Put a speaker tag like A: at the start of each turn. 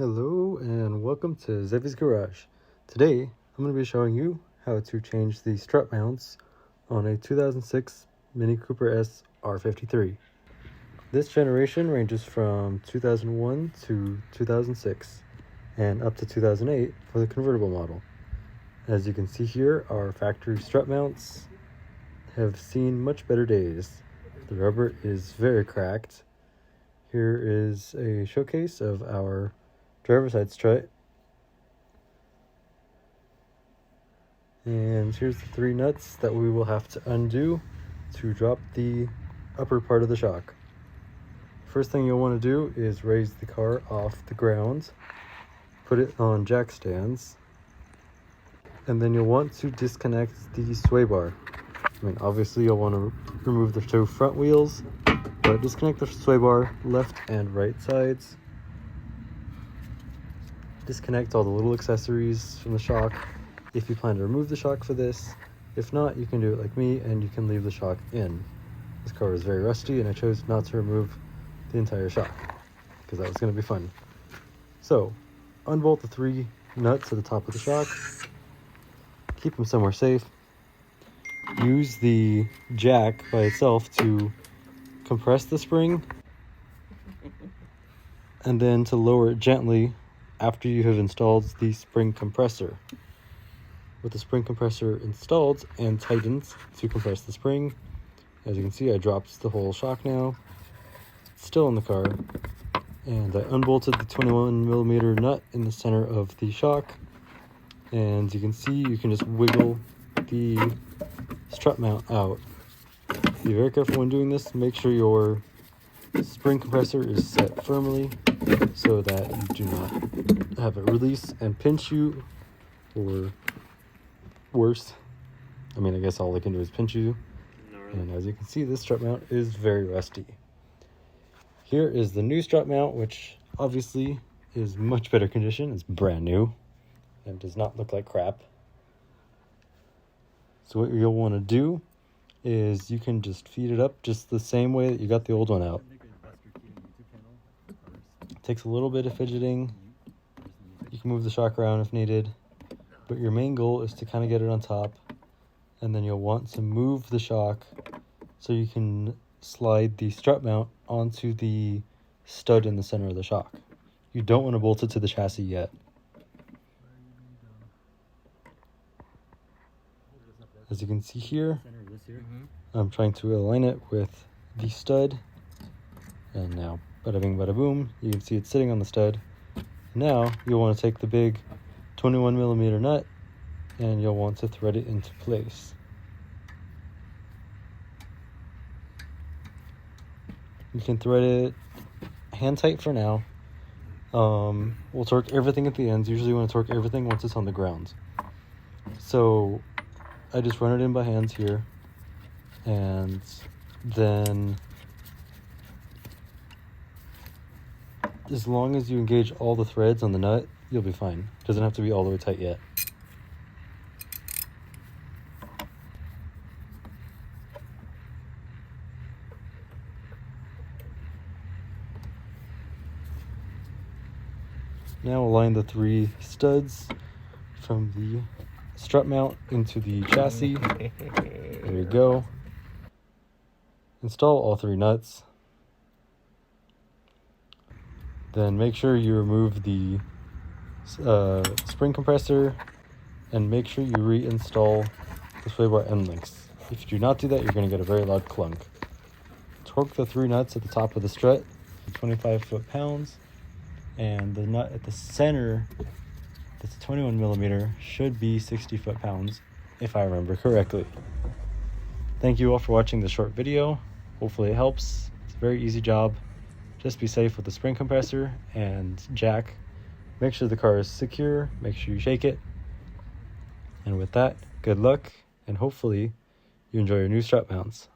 A: Hello and welcome to Zevy's Garage. Today I'm going to be showing you how to change the strut mounts on a 2006 Mini Cooper S R53. This generation ranges from 2001 to 2006 and up to 2008 for the convertible model. As you can see here, our factory strut mounts have seen much better days. The rubber is very cracked. Here is a showcase of our driver's side strut, and here's the 3 nuts that we will have to undo to drop the upper part of the shock. First thing you'll want to do is raise the car off the ground, put it on jack stands, and then you'll want to disconnect the sway bar. Obviously you'll want to remove the 2 front wheels, but disconnect the sway bar left and right sides. Disconnect all the little accessories from the shock if you plan to remove the shock for this. If not, you can do it like me and you can leave the shock in. This car is very rusty and I chose not to remove the entire shock because that was going to be fun. So, unbolt the 3 nuts at the top of the shock. Keep them somewhere safe. Use the jack by itself to compress the spring and then to lower it gently after you have installed the spring compressor. With the spring compressor installed and tightened to compress the spring, as you can see, I dropped the whole shock now. It's still in the car, and I unbolted the 21mm nut in the center of the shock, and you can see you can just wiggle the strut mount out. Be very careful when doing this. Make sure your spring compressor is set firmly so that you do not have it release and pinch you, or worse. I guess all they can do is pinch you. And as you can see, this strut mount is very rusty. Here is the new strut mount, which obviously is much better condition. It's brand new and does not look like crap. So what you'll want to do is you can just feed it up just the same way that you got the old one out. It takes a little bit of fidgeting. You can move the shock around if needed, but your main goal is to kind of get it on top, and then you'll want to move the shock so you can slide the strut mount onto the stud in the center of the shock. You don't want to bolt it to the chassis yet. As you can see here, I'm trying to align it with the stud, and now bada bing bada boom, you can see it's sitting on the stud. Now you'll want to take the big 21mm nut and you'll want to thread it into place. You can thread it hand tight for now. We'll torque everything at the ends. Usually you want to torque everything once it's on the ground. So I just run it in by hands here, and then as long as you engage all the threads on the nut, you'll be fine. It doesn't have to be all the way tight yet. Now align the 3 studs from the strut mount into the chassis. There you go. Install all 3 nuts. Then make sure you remove the spring compressor and make sure you reinstall the sway bar end links. If you do not do that, you're going to get a very loud clunk. Torque the 3 nuts at the top of the strut, 25 foot-pounds, and the nut at the center, that's 21mm, should be 60 foot-pounds, if I remember correctly. Thank you all for watching this short video. Hopefully it helps. It's a very easy job. Just be safe with the spring compressor and jack. Make sure the car is secure. Make sure you shake it. And with that, good luck, and hopefully you enjoy your new strut mounts.